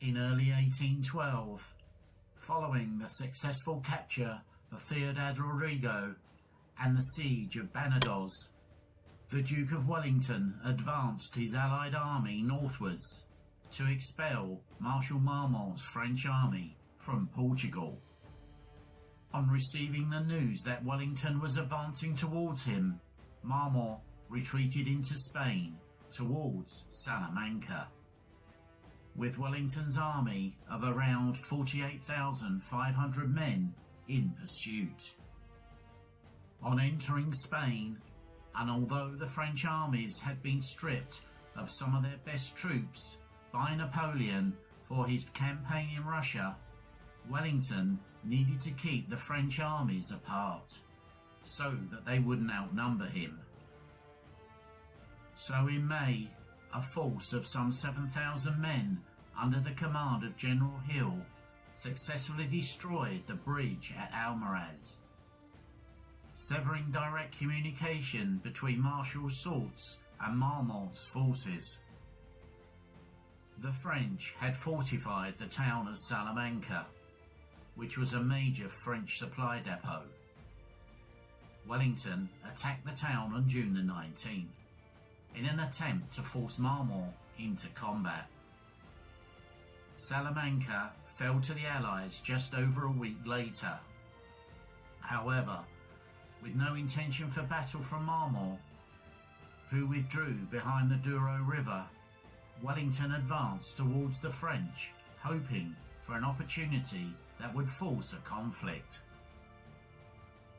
in early 1812, following the successful capture of Ciudad Rodrigo and the siege of Banados, the Duke of Wellington advanced his allied army northwards to expel Marshal Marmont's French army from Portugal. On receiving the news that Wellington was advancing towards him, Marmont retreated into Spain towards Salamanca, with Wellington's army of around 48,500 men in pursuit. On entering Spain, and although the French armies had been stripped of some of their best troops by Napoleon for his campaign in Russia, Wellington needed to keep the French armies apart so that they wouldn't outnumber him. So in May, a force of some 7,000 men under the command of General Hill successfully destroyed the bridge at Almaraz, severing direct communication between Marshal Soult's and Marmont's forces. The French had fortified the town of Salamanca, which was a major French supply depot. Wellington attacked the town on June the 19th in an attempt to force Marmont into combat. Salamanca fell to the Allies just over a week later. However, with no intention for battle from Marmont, who withdrew behind the Douro River, Wellington advanced towards the French, hoping for an opportunity that would force a conflict.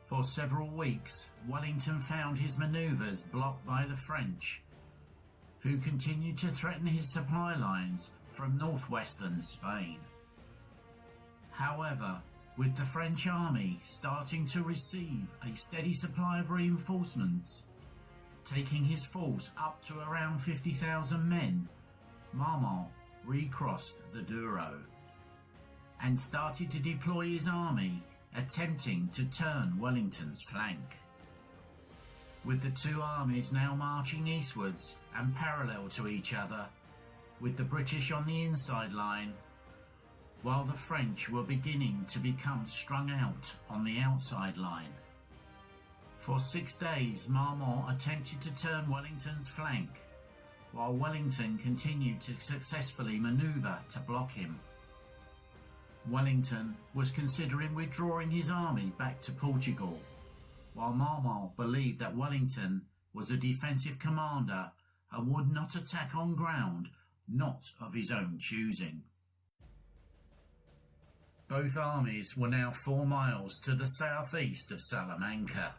For several weeks, Wellington found his manoeuvres blocked by the French, who continued to threaten his supply lines from northwestern Spain. However, with the French army starting to receive a steady supply of reinforcements, taking his force up to around 50,000 men, Marmont recrossed the Douro and started to deploy his army, attempting to turn Wellington's flank. With the two armies now marching eastwards and parallel to each other, with the British on the inside line, while the French were beginning to become strung out on the outside line. For 6 days, Marmont attempted to turn Wellington's flank, while Wellington continued to successfully manoeuvre to block him. Wellington was considering withdrawing his army back to Portugal, while Marmont believed that Wellington was a defensive commander and would not attack on ground not of his own choosing. Both armies were now 4 miles to the southeast of Salamanca,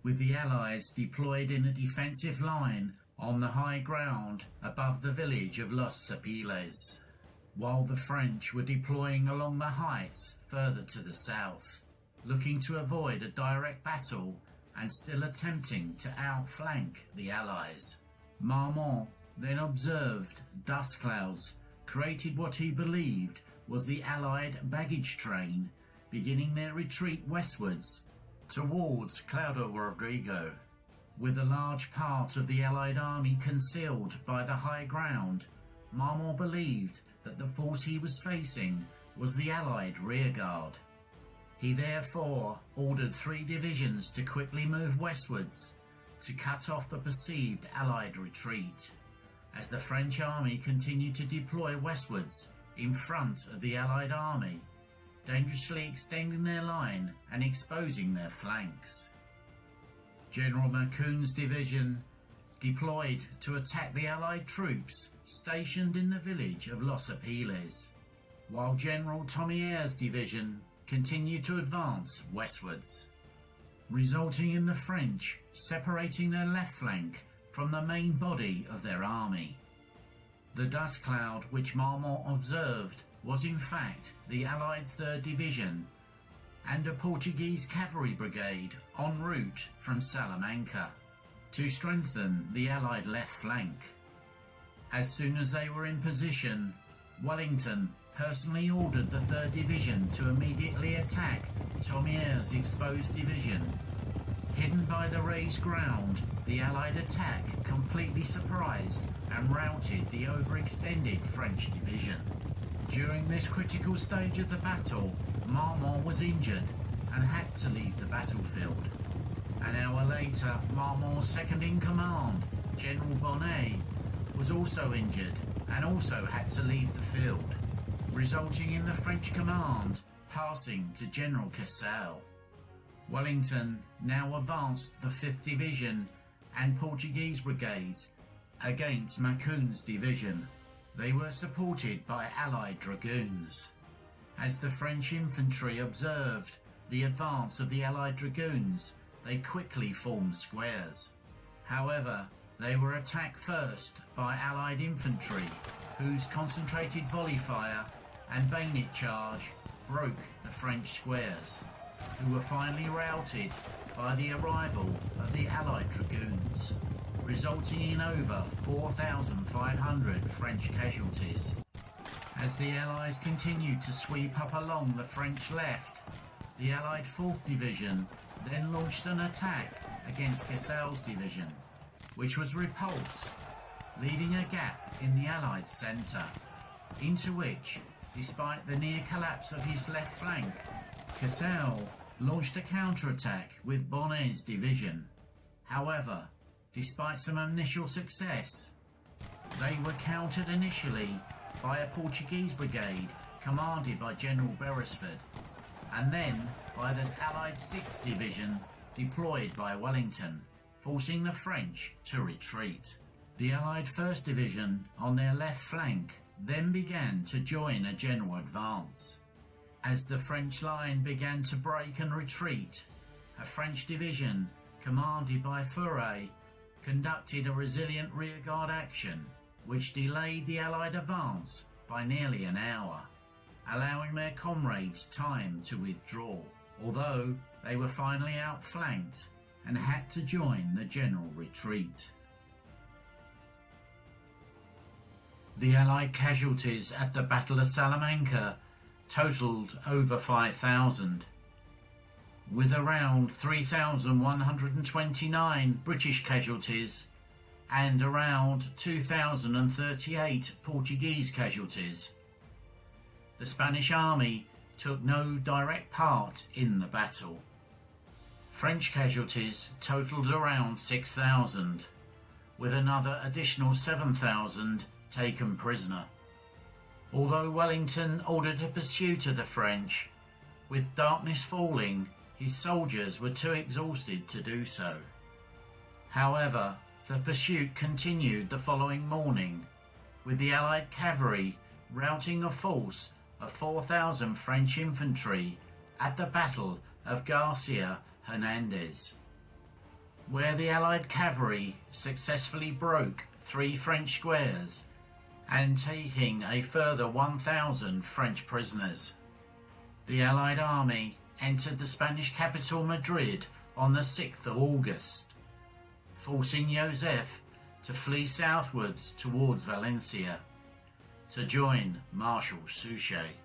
with the Allies deployed in a defensive line on the high ground above the village of Los Apiles, while the French were deploying along the heights further to the south, looking to avoid a direct battle and still attempting to outflank the Allies. Marmont then observed dust clouds created what he believed was the Allied baggage train beginning their retreat westwards towards Ciudad Rodrigo. With a large part of the Allied army concealed by the high ground, Marmont believed that the force he was facing was the Allied rearguard. He therefore ordered 3 divisions to quickly move westwards to cut off the perceived Allied retreat, as the French army continued to deploy westwards in front of the Allied army, dangerously extending their line and exposing their flanks. General Macoun's division deployed to attack the Allied troops stationed in the village of Los Apiles, while General Thomier's division continued to advance westwards, resulting in the French separating their left flank from the main body of their army. The dust cloud which Marmont observed was in fact the Allied 3rd Division and a Portuguese cavalry brigade en route from Salamanca to strengthen the Allied left flank. As soon as they were in position, Wellington personally ordered the 3rd Division to immediately attack Thomier's exposed division. Hidden by the raised ground, the Allied attack completely surprised and routed the overextended French division. During this critical stage of the battle, Marmont was injured and had to leave the battlefield. An hour later, Marmont's second-in-command, General Bonnet, was also injured and also had to leave the field, resulting in the French command passing to General Cassel. Wellington now advanced the 5th Division and Portuguese brigades against Macoun's division. They were supported by Allied dragoons. As the French infantry observed the advance of the Allied dragoons, they quickly formed squares. However, they were attacked first by Allied infantry, whose concentrated volley fire and bayonet charge broke the French squares, who were finally routed by the arrival of the Allied dragoons, resulting in over 4,500 French casualties. As the Allies continued to sweep up along the French left, the Allied 4th Division then launched an attack against Cassel's division, which was repulsed, leaving a gap in the Allied centre, into which, despite the near collapse of his left flank, Cassel launched a counterattack with Bonnet's division. However, despite some initial success, they were countered initially by a Portuguese brigade commanded by General Beresford, and then by the Allied 6th Division deployed by Wellington, forcing the French to retreat. The Allied 1st Division on their left flank then began to join a general advance. As the French line began to break and retreat, a French division commanded by Fourret conducted a resilient rearguard action which delayed the Allied advance by nearly an hour, allowing their comrades time to withdraw, although they were finally outflanked and had to join the general retreat. The Allied casualties at the Battle of Salamanca totalled over 5,000, with around 3,129 British casualties and around 2,038 Portuguese casualties. The Spanish army took no direct part in the battle. French casualties totalled around 6,000, with another additional 7,000 taken prisoner. Although Wellington ordered a pursuit of the French, with darkness falling, his soldiers were too exhausted to do so. However, the pursuit continued the following morning, with the Allied cavalry routing a force of 4,000 French infantry at the Battle of Garcia Hernandez, where the Allied cavalry successfully broke 3 French squares and taking a further 1,000 French prisoners. The Allied army entered the Spanish capital Madrid on the 6th of August, forcing Joseph to flee southwards towards Valencia to join Marshal Suchet.